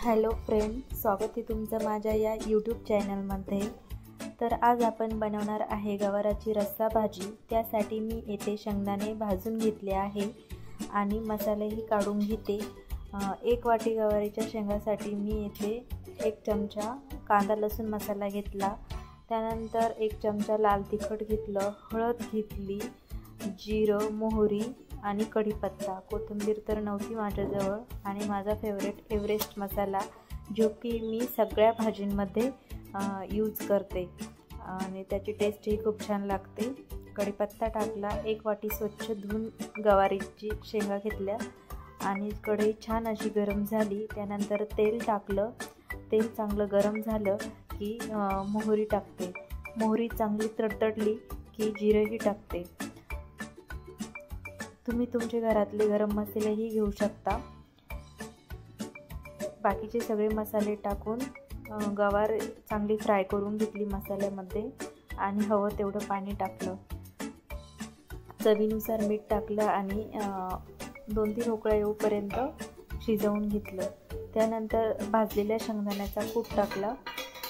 Hello friend, स्वागत आहे तुमचं माझ्या या यूट्यूब चॅनलमध्ये। तर आज आपण बनवणार आहे गवाराची रस्सा भाजी। त्यासाठी मी येथे शेंगदाणे भाजून घेतले आहे आणि मसालेही काढून घेते। एक वाटी गवारीच्या शेंगासाठी मी येथे 1 चमचा कांदा लसूण मसाला घेतला, त्यानंतर 1 चमचा लाल तिखट घेतलं, हळद घेतली, जिरं, मोहरी आणि कढीपत्ता, कोथिंबीर तर नव्हती माझ्याजवळ, आणि माझा फेवरेट एव्हरेस्ट मसाला जो की मी सगळ्या भाजींमध्ये यूज करते आणि त्याची टेस्टही खूप छान लागते। कढीपत्ता टाकला, 1 वाटी स्वच्छ धुवून गवारीची शेंगा घेतल्या आणि कढई छान अशी गरम झाली। त्यानंतर तेल टाकलं, तेल चांगलं गरम झालं की मोहरी टाकते, मोहरी चांगली तडतडली की जिरेही टाकते। तुम्ही तुमच्या घरातले गरम मसालेही घेऊ शकता। बाकीचे सगळे मसाले टाकून गवार चांगली फ्राय करून घेतली मसाल्यामध्ये आणि हवं तेवढं पाणी टाकलं, चवीनुसार मीठ टाकलं आणि 2-3 उकळ्या येऊपर्यंत शिजवून घेतलं। त्यानंतर भाजलेल्या शेंगदाण्याचा कूट टाकला।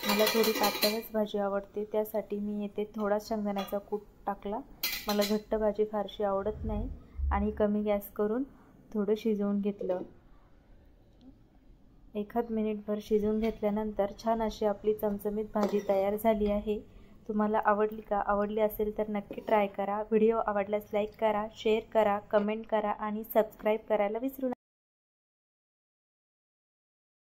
मला थोडी पातळच भाजी आवडते, त्यासाठी मी येथे थोडा शेंगदाण्याचा कूट टाकला। मला घट्ट भाजी फारशी आवडत नाही आणि कमी गॅस करून थोडं शिजवून घेतलं। 1 मिनिटभर शिजवून घेतल्यानंतर छान अशी आपली चमचमीत भाजी तयार झाली आहे। तुम्हाला आवडली का? आवडली असेल तर नक्की ट्राय करा। व्हिडिओ आवडल्यास लाईक करा, शेअर करा, कमेंट करा आणि सबस्क्राईब करायला विसरू नका।